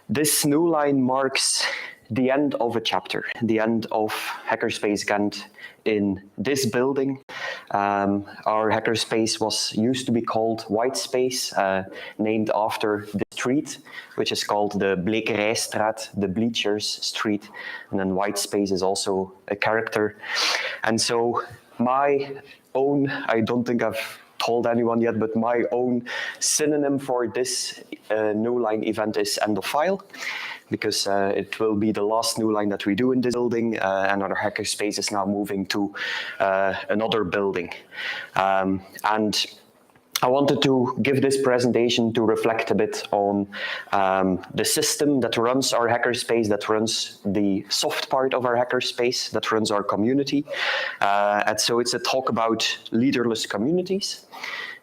This Newline marks the end of a chapter, the end of Hackerspace Ghent in this building. Our hackerspace used to be called Whitespace, named after the street, which is called the Blekerijstraat, the Bleachers Street, and then Whitespace is also a character. And so my own, I don't think I've told anyone yet, but my own synonym for this Newline event is end of file, because it will be the last Newline that we do in this building, and our hackerspace is now moving to another building. And I wanted to give this presentation to reflect a bit on the system that runs our hackerspace, that runs the soft part of our hackerspace, that runs our community. And so it's a talk about leaderless communities.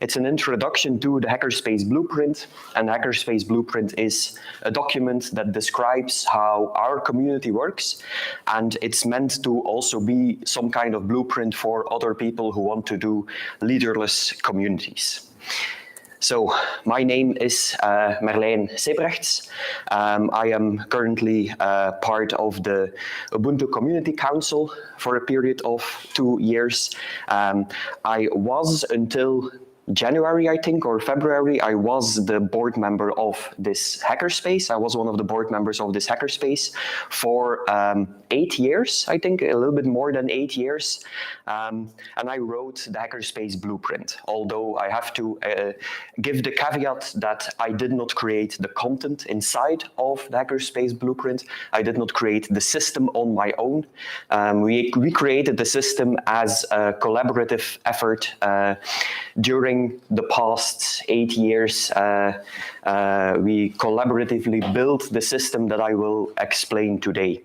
It's an introduction to the Hackerspace Blueprint, and Hackerspace Blueprint is a document that describes how our community works, and it's meant to also be some kind of blueprint for other people who want to do leaderless communities. So, my name is Merlijn Sebrechts. I am currently part of the Ubuntu Community Council for a period of 2 years. I was until January, I think, or February, I was the board member of this hackerspace. I was one of the board members of this hackerspace for 8 years, I think, a little bit more than 8 years. And I wrote the Hackerspace Blueprint, although I have to give the caveat that I did not create the content inside of the Hackerspace Blueprint. I did not create the system on my own. We created the system as a collaborative effort during the past 8 years. We collaboratively built the system that I will explain today.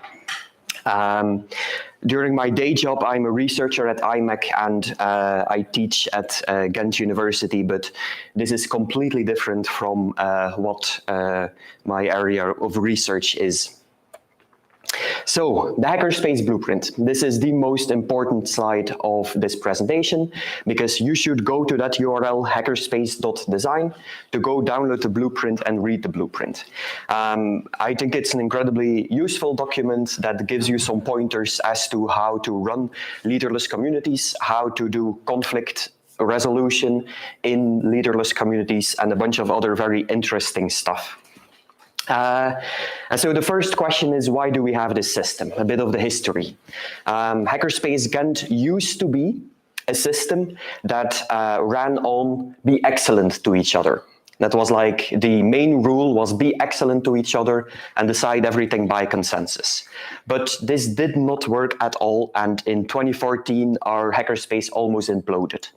During my day job, I'm a researcher at IMEC, and I teach at Ghent University, but this is completely different from what my area of research is. So, the Hackerspace Blueprint. This is the most important slide of this presentation, because you should go to that URL, hackerspace.design, to go download the blueprint and read the blueprint. I think it's an incredibly useful document that gives you some pointers as to how to run leaderless communities, how to do conflict resolution in leaderless communities, and a bunch of other very interesting stuff. And so the first question is, why do we have this system? A bit of the history. Hackerspace Ghent used to be a system that ran on be excellent to each other. That was like the main rule was be excellent to each other and decide everything by consensus. But this did not work at all, and in 2014 our hackerspace almost imploded.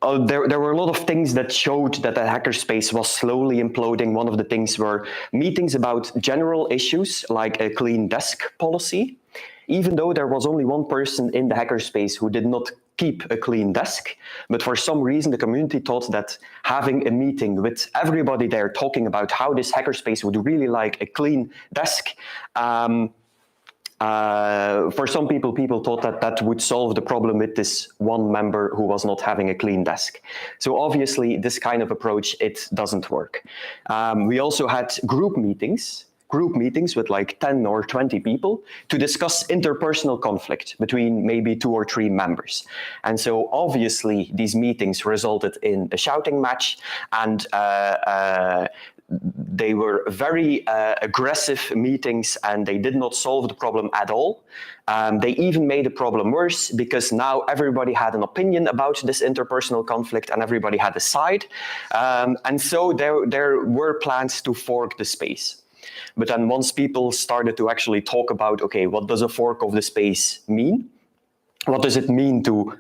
There were a lot of things that showed that the hackerspace was slowly imploding. One of the things were meetings about general issues like a clean desk policy, even though there was only one person in the hackerspace who did not keep a clean desk. But for some reason, the community thought that having a meeting with everybody there talking about how this hackerspace would really like a clean desk, for some people thought that that would solve the problem with this one member who was not having a clean desk. So obviously, this kind of approach, it doesn't work. We also had group meetings with like 10 or 20 people to discuss interpersonal conflict between maybe 2 or 3 members. And so obviously, these meetings resulted in a shouting match, and they were very aggressive meetings, and they did not solve the problem at all. They even made the problem worse, because now everybody had an opinion about this interpersonal conflict and everybody had a side. And so there were plans to fork the space. But then once people started to actually talk about, okay, what does a fork of the space mean? What does it mean to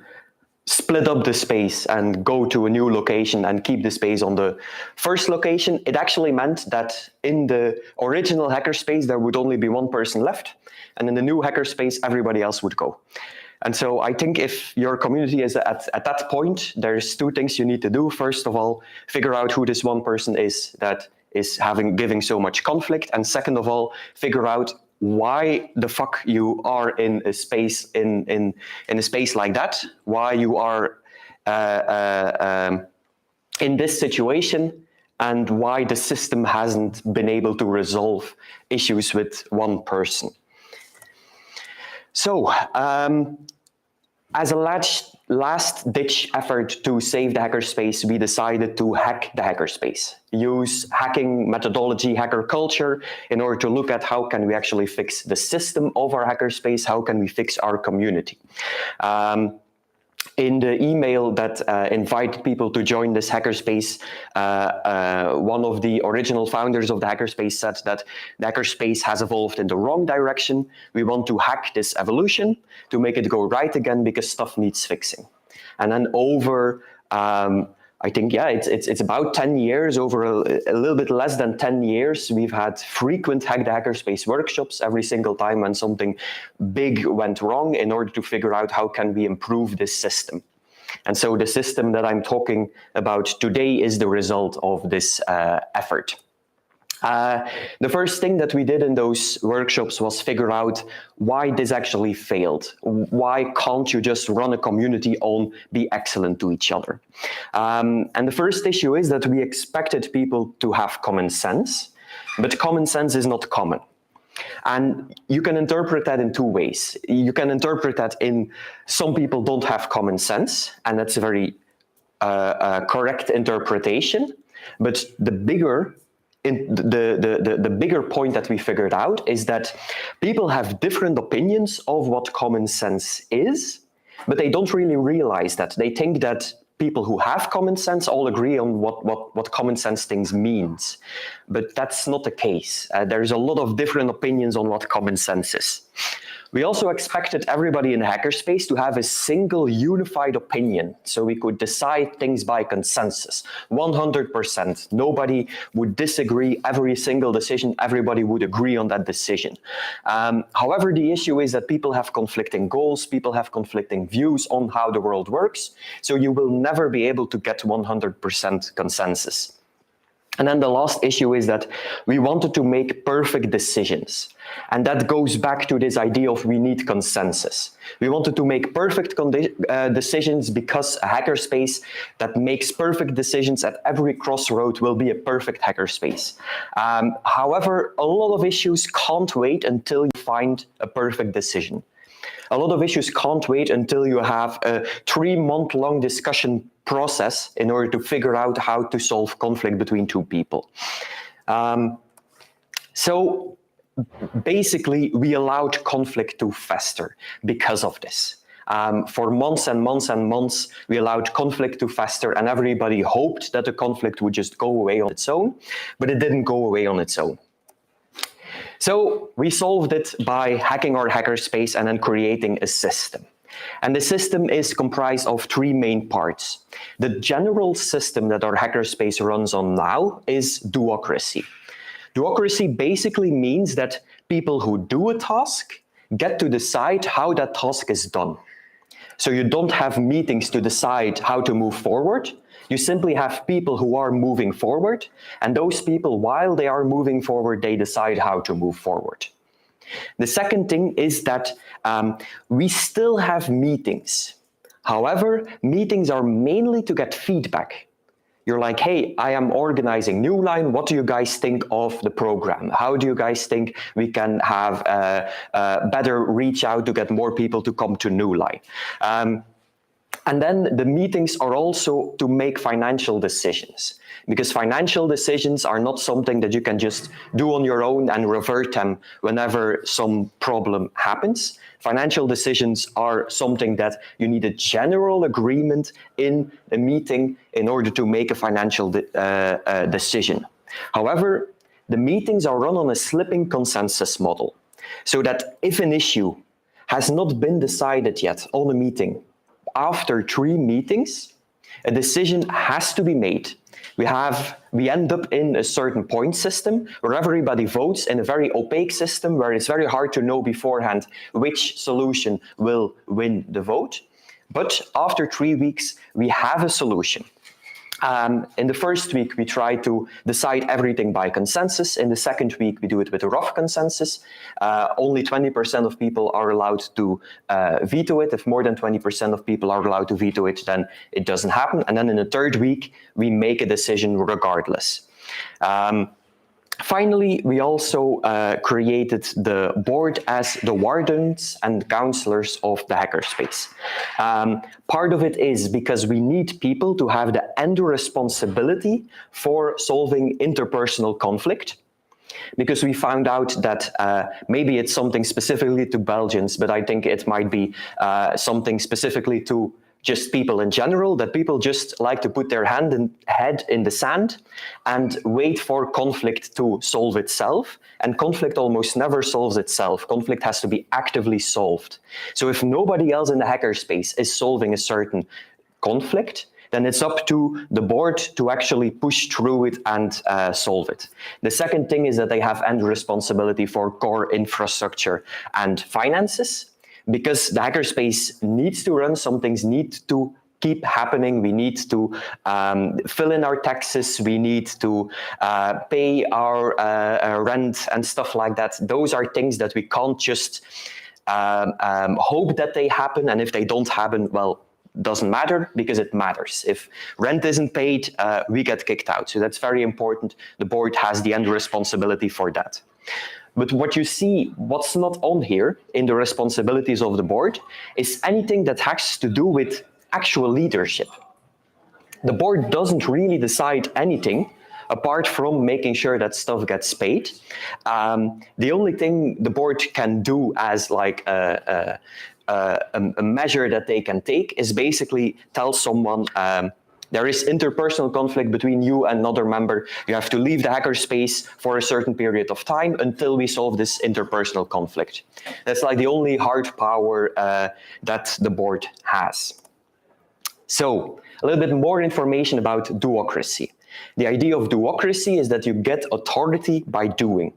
split up the space and go to a new location and keep the space on the first location? It actually meant that in the original hackerspace, there would only be one person left. And in the new hackerspace, everybody else would go. And so I think if your community is at that point, there's 2 things you need to do. First of all, figure out who this one person is that is giving so much conflict. And second of all, figure out why the fuck you are in a space in a space like that, why you are in this situation, and why the system hasn't been able to resolve issues with one person. So, as a last-ditch effort to save the hackerspace, we decided to hack the hackerspace, use hacking methodology, hacker culture, in order to look at how can we actually fix the system of our hackerspace, how can we fix our community. In the email that invited people to join this hackerspace, one of the original founders of the hackerspace said that the hackerspace has evolved in the wrong direction. We want to hack this evolution to make it go right again because stuff needs fixing. And then over, I think, yeah, it's about 10 years, over a little bit less than 10 years, we've had frequent Hack the Hackerspace workshops every single time when something big went wrong in order to figure out how can we improve this system. And so the system that I'm talking about today is the result of this effort. The first thing that we did in those workshops was figure out why this actually failed. Why can't you just run a community on be excellent to each other? And the first issue is that we expected people to have common sense, but common sense is not common. And you can interpret that in two ways. You can interpret that in some people don't have common sense, and that's a very correct interpretation. But the bigger point that we figured out is that people have different opinions of what common sense is, but they don't really realize that. They think that people who have common sense all agree on what common sense things means. But that's not the case. There's a lot of different opinions on what common sense is. We also expected everybody in the hackerspace to have a single unified opinion, so we could decide things by consensus, 100%. Nobody would disagree every single decision, everybody would agree on that decision. However, the issue is that people have conflicting goals, people have conflicting views on how the world works, so you will never be able to get 100% consensus. And then the last issue is that we wanted to make perfect decisions. And that goes back to this idea of we need consensus. We wanted to make perfect decisions because a hackerspace that makes perfect decisions at every crossroad will be a perfect hackerspace. However, a lot of issues can't wait until you find a perfect decision. A lot of issues can't wait until you have a 3-month-long discussion process in order to figure out how to solve conflict between two people. So basically, we allowed conflict to fester because of this. For months and months and months, we allowed conflict to fester, and everybody hoped that the conflict would just go away on its own, but it didn't go away on its own. So we solved it by hacking our hackerspace and then creating a system. And the system is comprised of 3 main parts. The general system that our hackerspace runs on now is do-ocracy. Do-ocracy basically means that people who do a task get to decide how that task is done. So you don't have meetings to decide how to move forward. You simply have people who are moving forward, and those people, while they are moving forward, they decide how to move forward. The second thing is that we still have meetings. However, meetings are mainly to get feedback. You're like, hey, I am organizing Newline. What do you guys think of the program? How do you guys think we can have better reach out to get more people to come to Newline? And then the meetings are also to make financial decisions, because financial decisions are not something that you can just do on your own and revert them whenever some problem happens. Financial decisions are something that you need a general agreement in a meeting in order to make a financial decision. However, the meetings are run on a slipping consensus model, so that if an issue has not been decided yet on a meeting, after 3 meetings, a decision has to be made. We end up in a certain point system where everybody votes in a very opaque system where it's very hard to know beforehand which solution will win the vote. But after 3 weeks, we have a solution. In the first week, we try to decide everything by consensus. In the second week, we do it with a rough consensus. Only 20% of people are allowed to veto it. If more than 20% of people are allowed to veto it, then it doesn't happen. And then in the third week, we make a decision regardless. Finally, we also created the board as the wardens and counselors of the hackerspace. Part of it is because we need people to have the end responsibility for solving interpersonal conflict. Because we found out that maybe it's something specifically to Belgians, but I think it might be something specifically to just people in general, that people just like to put their head in the sand and wait for conflict to solve itself. And conflict almost never solves itself. Conflict has to be actively solved. So if nobody else in the hackerspace is solving a certain conflict, then it's up to the board to actually push through it and solve it. The second thing is that they have end responsibility for core infrastructure and finances. Because the hackerspace needs to run, some things need to keep happening. We need to fill in our taxes. We need to pay our rent and stuff like that. Those are things that we can't just hope that they happen. And if they don't happen, well, doesn't matter, because it matters. If rent isn't paid, we get kicked out. So that's very important. The board has the end responsibility for that. But what you see, what's not on here in the responsibilities of the board, is anything that has to do with actual leadership. The board doesn't really decide anything apart from making sure that stuff gets paid. The only thing the board can do as like a measure that they can take is basically tell someone, there is interpersonal conflict between you and another member. You have to leave the hackerspace for a certain period of time until we solve this interpersonal conflict. That's like the only hard power that the board has. So a little bit more information about do-ocracy. The idea of do-ocracy is that you get authority by doing.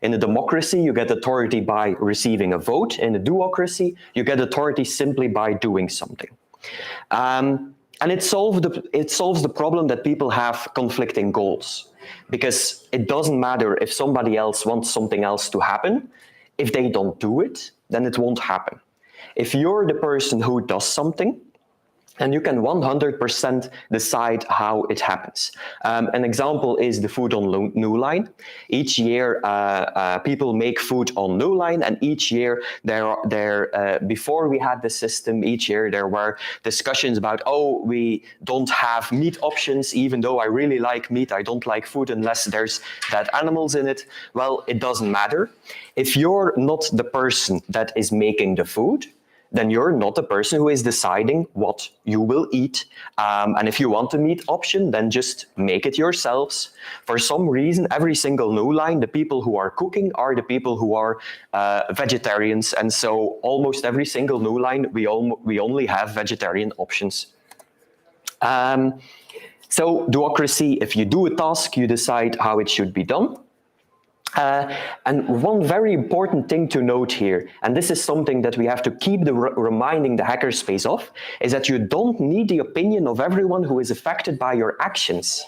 In a democracy, you get authority by receiving a vote. In a do-ocracy, you get authority simply by doing something. And it solves the problem that people have conflicting goals, because it doesn't matter if somebody else wants something else to happen. If they don't do it, then it won't happen. If you're the person who does something, and you can 100% decide how it happens. An example is the food on Newline. Each year, people make food on Newline, and each year, before we had the system, each year there were discussions about, oh, we don't have meat options, even though I really like meat. I don't like food unless there's dead animals in it. Well, it doesn't matter. If you're not the person that is making the food, then you're not the person who is deciding what you will eat. And if you want a meat option, then just make it yourselves. For some reason, every single Newline, the people who are cooking are the people who are vegetarians. And so almost every single Newline, we only have vegetarian options. So do-ocracy, if you do a task, you decide how it should be done. And one very important thing to note here, and this is something that we have to keep reminding the hackerspace of, is that you don't need the opinion of everyone who is affected by your actions.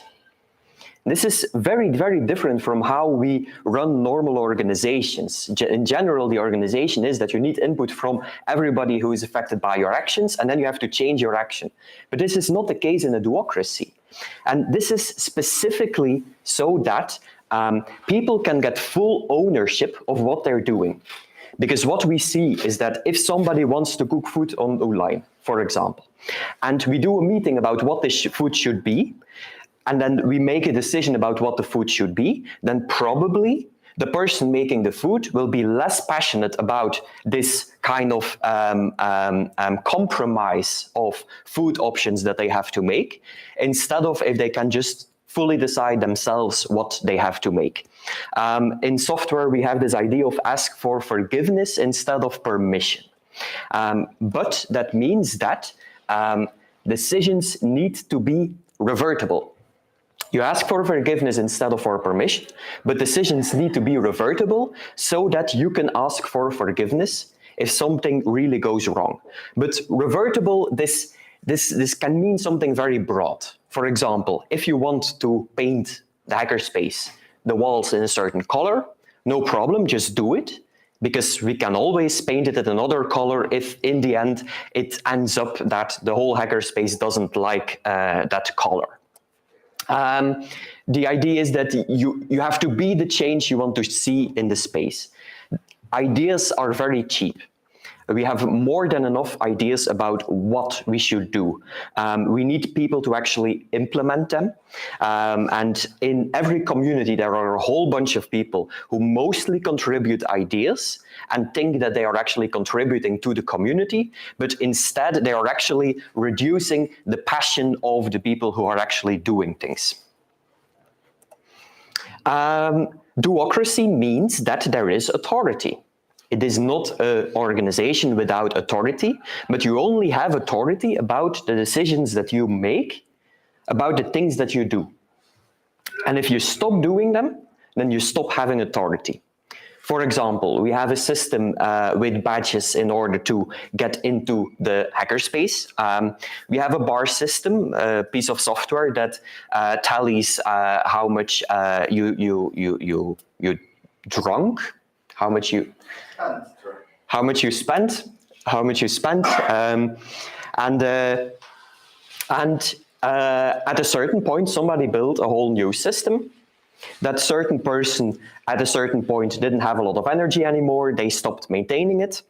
This is very, very different from how we run normal organizations. In general, the organization is that you need input from everybody who is affected by your actions, and then you have to change your action. But this is not the case in a do-ocracy. And this is specifically so that people can get full ownership of what they're doing. Because what we see is that if somebody wants to cook food on Newline, for example, and we do a meeting about what this food should be, and then we make a decision about what the food should be, then probably the person making the food will be less passionate about this kind of compromise of food options that they have to make, instead of if they can just fully decide themselves what they have to make. In software, we have this idea of ask for forgiveness instead of permission. But that means that decisions need to be revertible. You ask for forgiveness instead of for permission, but decisions need to be revertible so that you can ask for forgiveness if something really goes wrong. But revertible, this can mean something very broad. For example, if you want to paint the hackerspace, the walls in a certain color, no problem, just do it, because we can always paint it in another color if in the end it ends up that the whole hackerspace doesn't like that color. The idea is that you have to be the change you want to see in the space. Ideas are very cheap. We have more than enough ideas about what we should do. We need people to actually implement them. And in every community, there are a whole bunch of people who mostly contribute ideas and think that they are actually contributing to the community, but instead they are actually reducing the passion of the people who are actually doing things. Do-ocracy means that there is authority. It is not an organization without authority, but you only have authority about the decisions that you make, about the things that you do. And if you stop doing them, then you stop having authority. For example, we have a system with badges in order to get into the hackerspace. We have a bar system, a piece of software that tallies how much you drunk, how much you spent, and at a certain point, somebody built a whole new system. That certain person at a certain point didn't have a lot of energy anymore. They stopped maintaining it.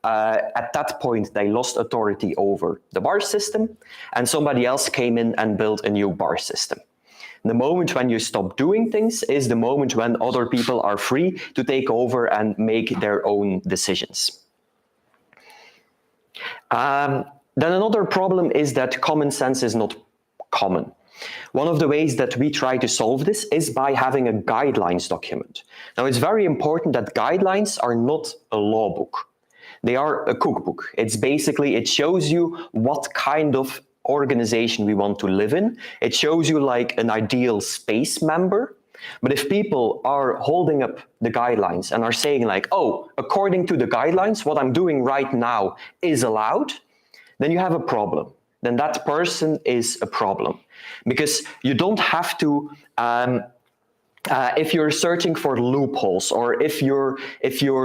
At that point, they lost authority over the bar system, and somebody else came in and built a new bar system. The moment when you stop doing things is the moment when other people are free to take over and make their own decisions. Then another problem is that common sense is not common. One of the ways that we try to solve this is by having a guidelines document. Now, it's very important that guidelines are not a law book. They are a cookbook. It's basically, it shows you what kind of organization we want to live in. It shows you like an ideal space member. But if people are holding up the guidelines and are saying like, oh, according to the guidelines, what I'm doing right now is allowed, then you have a problem. Then that person is a problem. Because you don't have to, if you're searching for loopholes, or if you're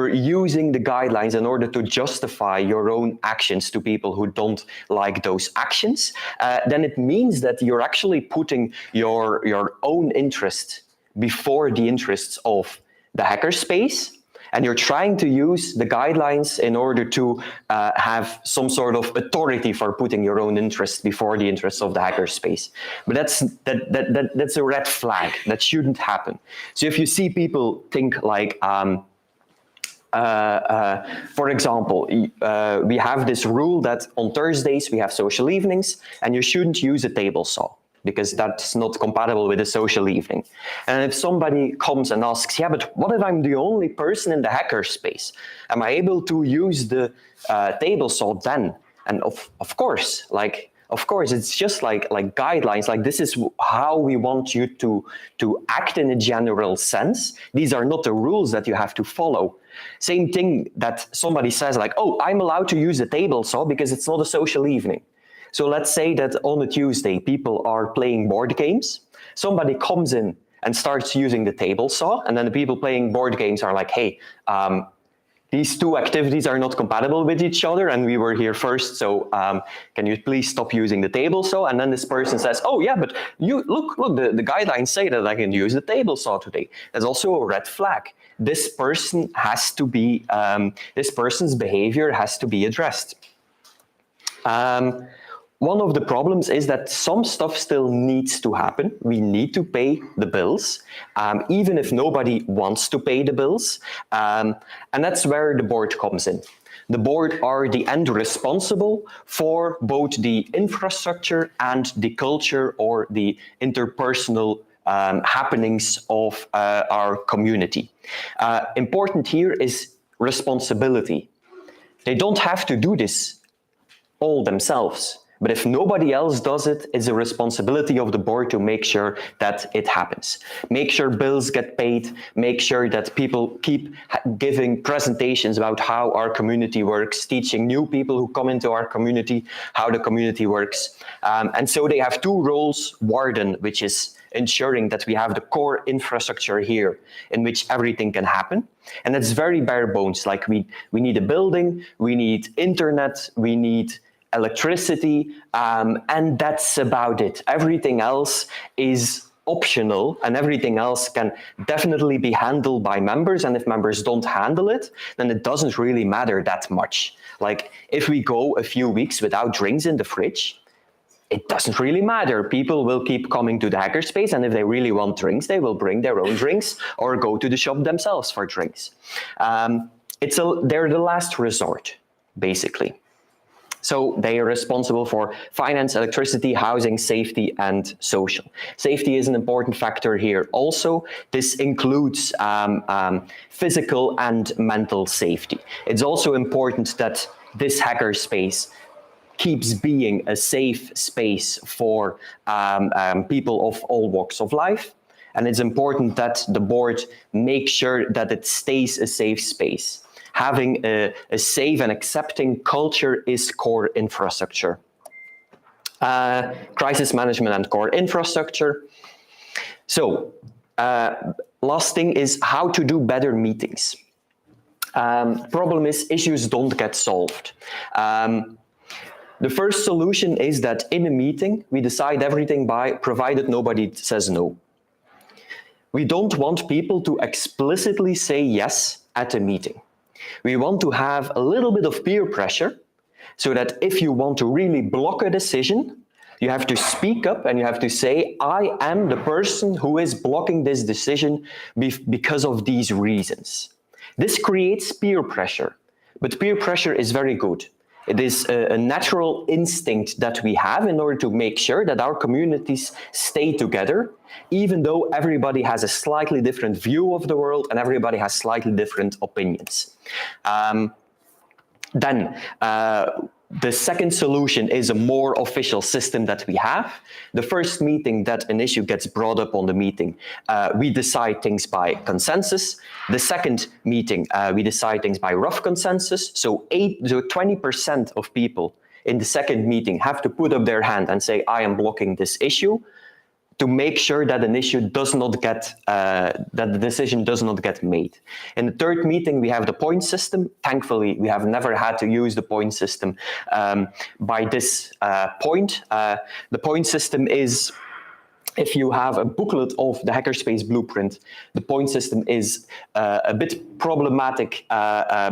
using the guidelines in order to justify your own actions to people who don't like those actions, then it means that you're actually putting your own interest before the interests of the hackerspace, and you're trying to use the guidelines in order to have some sort of authority for putting your own interest before the interests of the hackerspace. But that's a red flag. That shouldn't happen. So if you see people think like, for example, we have this rule that on Thursdays we have social evenings, and you shouldn't use a table saw, because that's not compatible with a social evening. And if somebody comes and asks, yeah, but what if I'm the only person in the hackerspace? Am I able to use the table saw then? And of course, it's just like guidelines, like this is how we want you to act in a general sense. These are not the rules that you have to follow. Same thing that somebody says like, oh, I'm allowed to use a table saw because it's not a social evening. So let's say that on a Tuesday, people are playing board games. Somebody comes in and starts using the table saw, and then the people playing board games are like, hey, these two activities are not compatible with each other, and we were here first, so can you please stop using the table saw? And then this person says, oh yeah, but you look, the guidelines say that I can use the table saw today. That's also a red flag. This person has to be, this person's behavior has to be addressed. One of the problems is that some stuff still needs to happen. We need to pay the bills, even if nobody wants to pay the bills. And that's where the board comes in. The board are the end responsible for both the infrastructure and the culture or the interpersonal happenings of our community. Important here is responsibility. They don't have to do this all themselves. But if nobody else does it, it's a responsibility of the board to make sure that it happens. Make sure bills get paid, make sure that people keep giving presentations about how our community works, teaching new people who come into our community how the community works. And so they have two roles: warden, which is ensuring that we have the core infrastructure here in which everything can happen. And it's very bare bones, like we need a building, we need internet, we need electricity, and that's about it. Everything else is optional, and everything else can definitely be handled by members, and if members don't handle it, then it doesn't really matter that much. Like, if we go a few weeks without drinks in the fridge, it doesn't really matter. People will keep coming to the hackerspace, and if they really want drinks, they will bring their own drinks or go to the shop themselves for drinks. They're the last resort, basically. So they are responsible for finance, electricity, housing, safety, and social. Safety is an important factor here also. This includes physical and mental safety. It's also important that this hackerspace keeps being a safe space for people of all walks of life. And it's important that the board make sure that it stays a safe space. Having a safe and accepting culture is core infrastructure. Crisis management and core infrastructure. So, last thing is how to do better meetings. Problem is, issues don't get solved. The first solution is that in a meeting, we decide everything provided nobody says no. We don't want people to explicitly say yes at a meeting. We want to have a little bit of peer pressure so that if you want to really block a decision, you have to speak up and you have to say, I am the person who is blocking this decision because of these reasons. This creates peer pressure, but peer pressure is very good. It is a natural instinct that we have in order to make sure that our communities stay together, even though everybody has a slightly different view of the world and everybody has slightly different opinions. The second solution is a more official system that we have. The first meeting that an issue gets brought up on the meeting, we decide things by consensus. The second meeting, we decide things by rough consensus. So 20% of people in the second meeting have to put up their hand and say, I am blocking this issue, to make sure that an issue does not get, that the decision does not get made. In the third meeting, we have the point system. Thankfully, we have never had to use the point system by this point. The point system is, if you have a booklet of the Hackerspace Blueprint, the point system is a bit problematic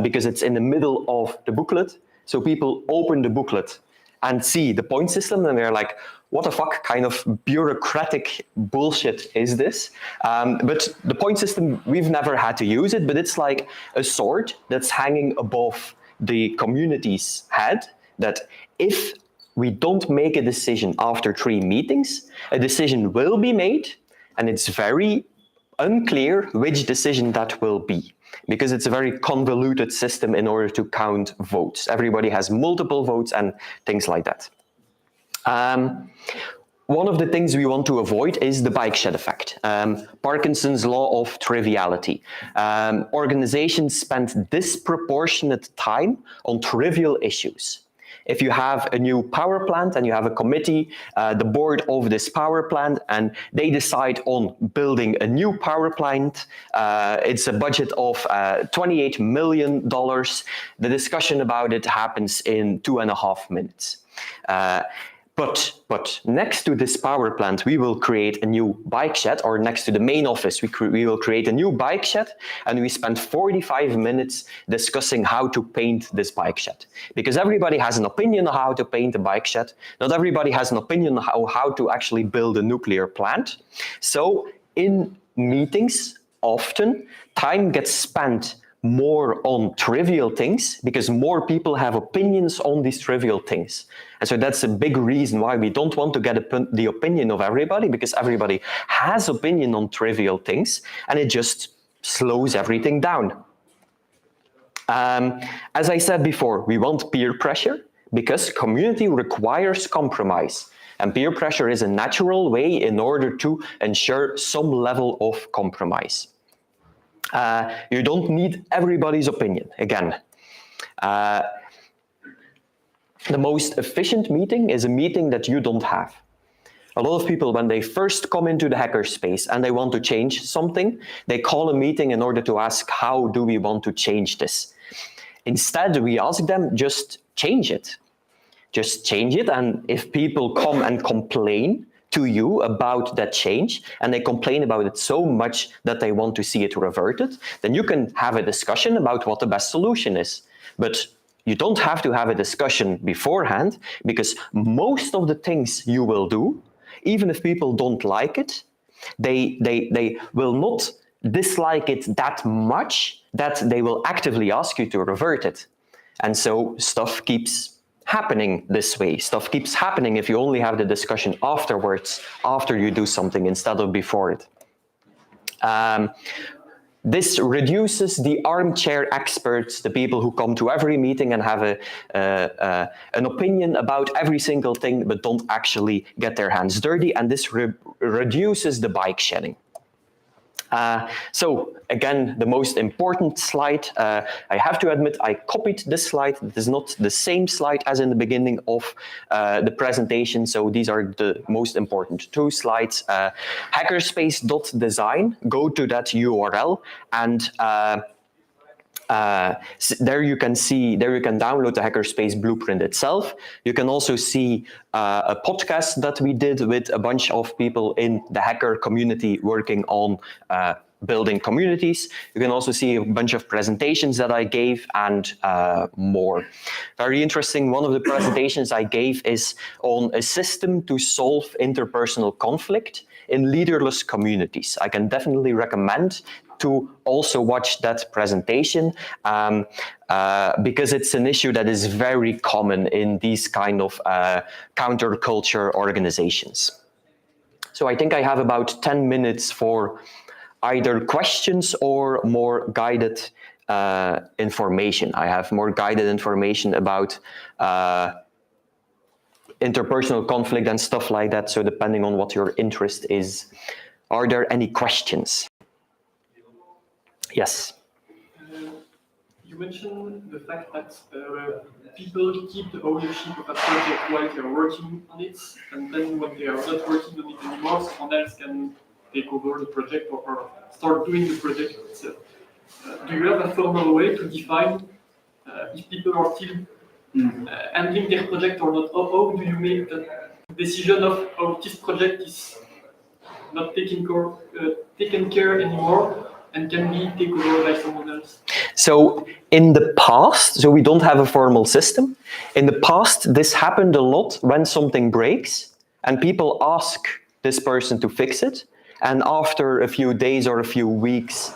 because it's in the middle of the booklet. So people open the booklet and see the point system, and they're like, what the fuck kind of bureaucratic bullshit is this? But the point system, we've never had to use it, but it's like a sword that's hanging above the community's head, that if we don't make a decision after 3 meetings, a decision will be made, and it's very unclear which decision that will be, because it's a very convoluted system in order to count votes. Everybody has multiple votes and things like that. One of the things we want to avoid is the bike shed effect, Parkinson's law of triviality. Organizations spend disproportionate time on trivial issues. If you have a new power plant and you have a committee, the board of this power plant, and they decide on building a new power plant, it's a budget of $28 million. The discussion about it happens in 2.5 minutes. But next to this power plant, we will create a new bike shed, or next to the main office, we will create a new bike shed, and we spend 45 minutes discussing how to paint this bike shed. Because everybody has an opinion on how to paint a bike shed. Not everybody has an opinion on how to actually build a nuclear plant. So in meetings, often, time gets spent more on trivial things because more people have opinions on these trivial things. And so that's a big reason why we don't want to get the opinion of everybody, because everybody has opinion on trivial things and it just slows everything down. As I said before, we want peer pressure because community requires compromise. And peer pressure is a natural way in order to ensure some level of compromise. You don't need everybody's opinion. Again, the most efficient meeting is a meeting that you don't have. A lot of people, when they first come into the hackerspace and they want to change something, they call a meeting in order to ask, how do we want to change this? Instead, we ask them, just change it. just change it. And if people come and complain to you about that change, and they complain about it so much that they want to see it reverted, then you can have a discussion about what the best solution is. But you don't have to have a discussion beforehand, because most of the things you will do, even if people don't like it, they will not dislike it that much that they will actively ask you to revert it. And so stuff keeps happening this way. Stuff keeps happening if you only have the discussion afterwards, after you do something, instead of before it. This reduces the armchair experts, the people who come to every meeting and have an opinion about every single thing, but don't actually get their hands dirty. And this reduces the bike shedding. So again, the most important slide, I have to admit I copied this slide. It is not the same slide as in the beginning of the presentation, so these are the most important two slides. Hackerspace.design, go to that URL, and there you can download the Hackerspace Blueprint itself. You can also see a podcast that we did with a bunch of people in the hacker community working on building communities. You can also see a bunch of presentations that I gave and more. Very interesting, one of the presentations I gave is on a system to solve interpersonal conflict in leaderless communities. I can definitely recommend to also watch that presentation because it's an issue that is very common in these kind of counterculture organizations. So I think I have about 10 minutes for either questions or more guided information. I have more guided information about interpersonal conflict and stuff like that. So depending on what your interest is, are there any questions? Yes. You mentioned the fact that people keep the ownership of a project while they're working on it, and then when they are not working on it anymore, someone else can take over the project or start doing the project itself. Do you have a formal way to define if people are still handling their project or not? How do you make the decision of how this project is not taken care anymore and can be taken over by someone else? So in the past, so we don't have a formal system. In the past, this happened a lot when something breaks and people ask this person to fix it. And after a few days or a few weeks,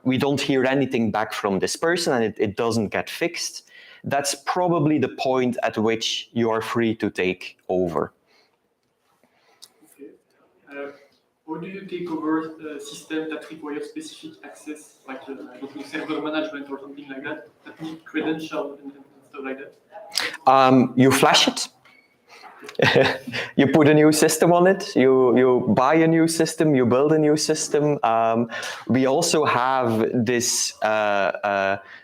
we don't hear anything back from this person and it doesn't get fixed. That's probably the point at which you are free to take over. Okay. How do you take over a system that requires specific access, like server management or something like that need credentials and stuff like that? You flash it. You put a new system on it, you buy a new system, you build a new system. We also have this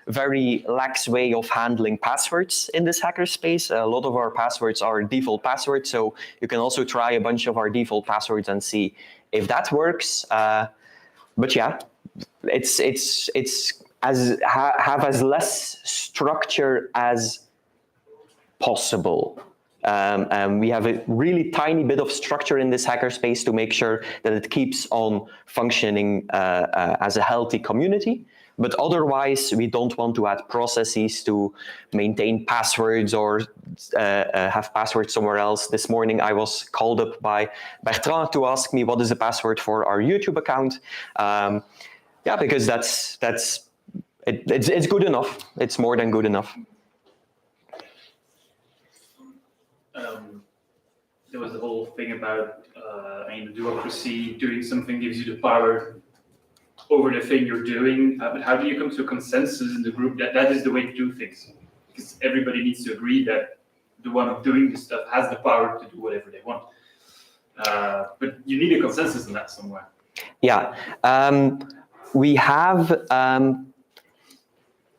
very lax way of handling passwords in this hackerspace. A lot of our passwords are default passwords, so you can also try a bunch of our default passwords and see if that works. But yeah, it's have as less structure as possible. We have a really tiny bit of structure in this hackerspace to make sure that it keeps on functioning as a healthy community. But otherwise, we don't want to add processes to maintain passwords or have passwords somewhere else. This morning, I was called up by Bertrand to ask me what is the password for our YouTube account. Yeah, because it's good enough. It's more than good enough. There was the whole thing about, the do-ocracy, doing something gives you the power over the thing you're doing. But how do you come to a consensus in the group that that is the way to do things? Because everybody needs to agree that the one doing the stuff has the power to do whatever they want. But you need a consensus on that somewhere. Yeah, we have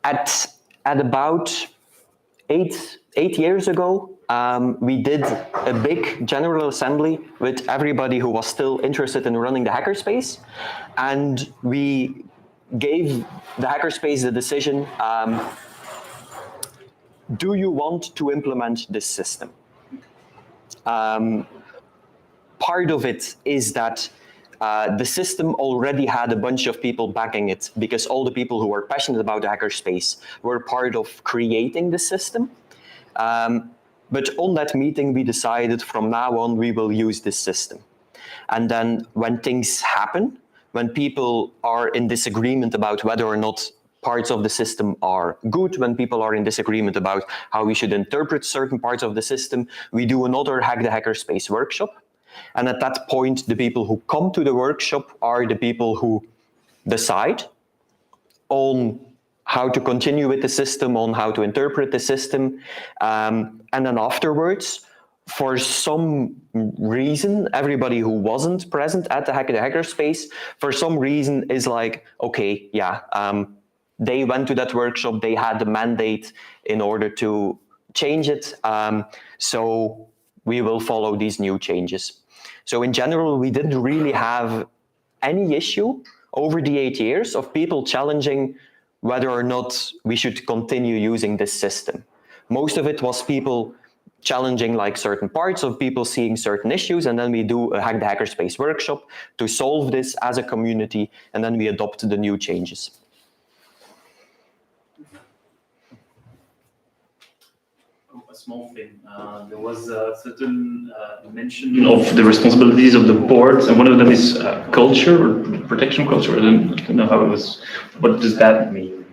at about eight years ago, we did a big general assembly with everybody who was still interested in running the hackerspace, and we gave the hackerspace the decision, do you want to implement this system? Part of it is that the system already had a bunch of people backing it, because all the people who were passionate about the hackerspace were part of creating the system. But on that meeting, we decided from now on, we will use this system. And then when things happen, when people are in disagreement about whether or not parts of the system are good, when people are in disagreement about how we should interpret certain parts of the system, we do another Hack the Hackerspace workshop. And at that point, the people who come to the workshop are the people who decide on how to continue with the system, on how to interpret the system. And then afterwards, for some reason, everybody who wasn't present at the Hack the Hackerspace, for some reason is like, okay, yeah, they went to that workshop, they had the mandate in order to change it. So we will follow these new changes. So in general, we didn't really have any issue over the 8 years of people challenging whether or not we should continue using this system. Most of it was people challenging like certain parts, of people seeing certain issues, and then we do a Hack the Hackerspace workshop to solve this as a community, and then we adopt the new changes. A small thing. There was a certain mention of the responsibilities of the board, and one of them is culture or protection culture. I don't know how it was. What does that mean?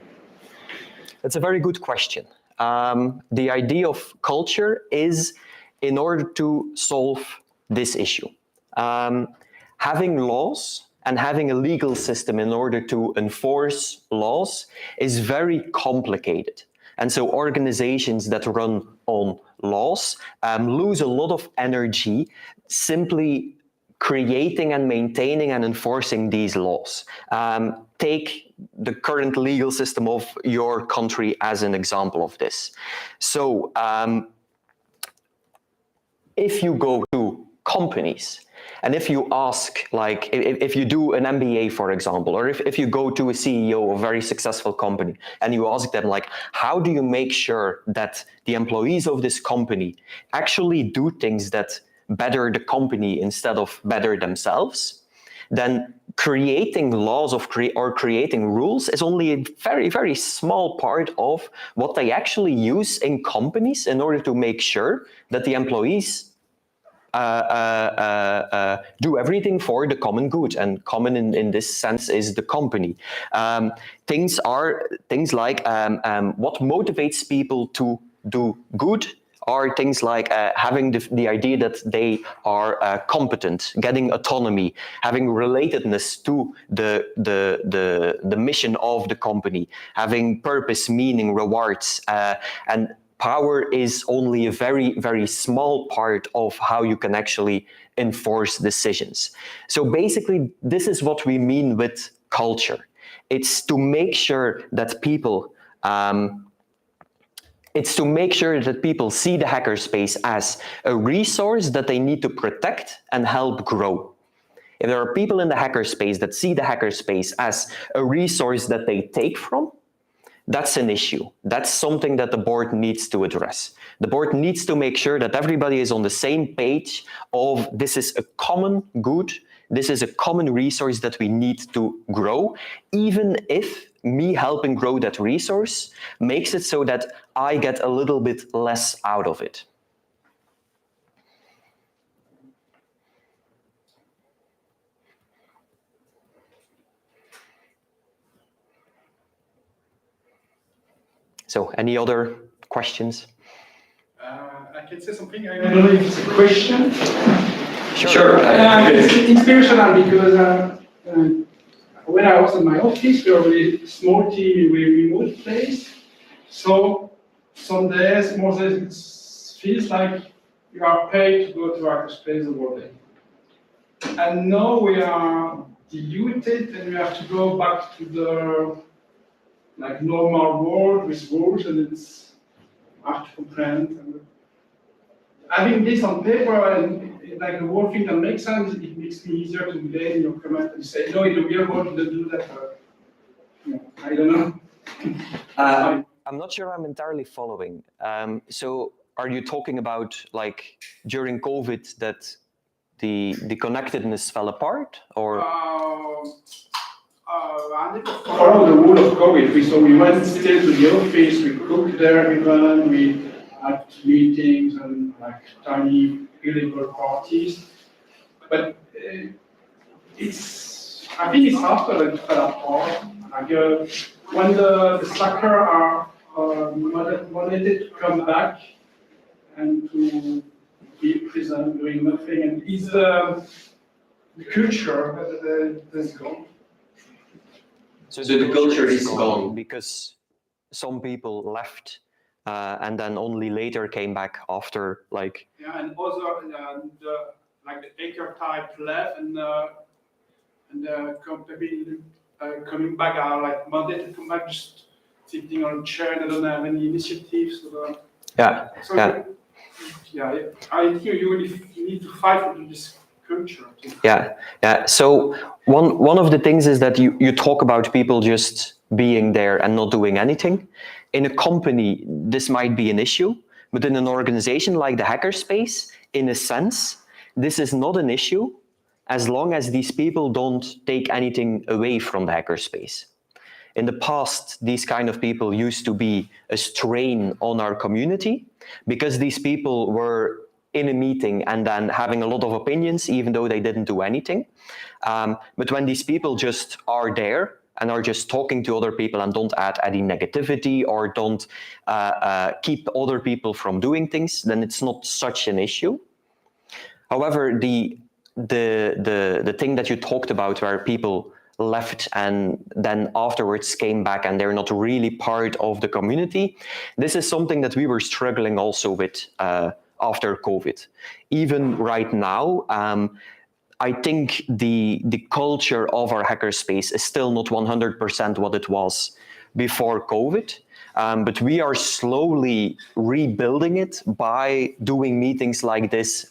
That's a very good question. The idea of culture is in order to solve this issue. Having laws and having a legal system in order to enforce laws is very complicated. And so organizations that run on laws lose a lot of energy simply creating and maintaining and enforcing these laws. Take the current legal system of your country as an example of this. So if you go to companies, and if you ask, like, if you do an MBA, for example, or if you go to a CEO of a very successful company and you ask them, like, how do you make sure that the employees of this company actually do things that better the company instead of better themselves, then creating laws or creating rules is only a very, very small part of what they actually use in companies in order to make sure that the employees do everything for the common good, and common in this sense is the company. Things like what motivates people to do good are things like having the idea that they are competent, getting autonomy, having relatedness to the mission of the company, having purpose, meaning, rewards, and power is only a very, very small part of how you can actually enforce decisions. So basically, this is what we mean with culture. It's to make sure that people see the hackerspace as a resource that they need to protect and help grow. If there are people in the hackerspace that see the hackerspace as a resource that they take from, that's an issue. That's something that the board needs to address. The board needs to make sure that everybody is on the same page of this is a common good, this is a common resource that we need to grow, even if me helping grow that resource makes it so that I get a little bit less out of it. So, any other questions? I can say something. I don't know if it's a question. Sure. It's inspirational because when I was in my office, we were a small team, we remote place. So some days, most days, it feels like you are paid to go to Hackerspace all day. And now we are diluted and we have to go back to the normal world with rules, and it's hard to comprehend. And having this on paper and like the whole thing that makes sense, it makes me easier to gain your comment and say, no, in the real world, you don't do that. I don't know. I'm not sure I'm entirely following. So are you talking about like during COVID that the connectedness fell apart, or? Follow the rule of COVID. We went still to the office, we cooked there even, we had meetings and like tiny illegal parties. But I think it's after that it fell apart. Like, when the soccer are mandated to come back and to be present doing nothing, and it's the culture that's gone. So the culture is gone because some people left and then only later came back after, like. Yeah, and also like the hacker type left, and maybe coming back are like mandated to come back, just sitting on a chair and they don't have any initiatives. Yeah. I think you need to fight for this culture. Yeah. So one of the things is that you talk about people just being there and not doing anything. In a company, this might be an issue, but in an organization like the Hackerspace, in a sense, this is not an issue as long as these people don't take anything away from the Hackerspace. In the past, these kind of people used to be a strain on our community because these people were in a meeting and then having a lot of opinions, even though they didn't do anything. But when these people just are there and are just talking to other people and don't add any negativity or don't keep other people from doing things, then it's not such an issue. However, the thing that you talked about where people left and then afterwards came back and they're not really part of the community, this is something that we were struggling also with after COVID. Even right now, I think the culture of our hackerspace is still not 100% what it was before COVID. But we are slowly rebuilding it by doing meetings like this.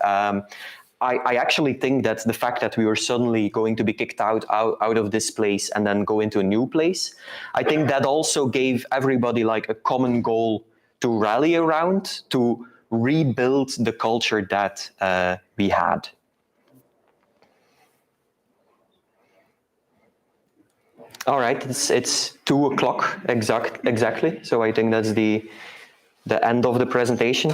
I actually think that the fact that we were suddenly going to be kicked out of this place and then go into a new place, I think that also gave everybody like a common goal to rally around, to rebuild the culture that we had. All right, it's 2 o'clock exactly. So I think that's the end of the presentation.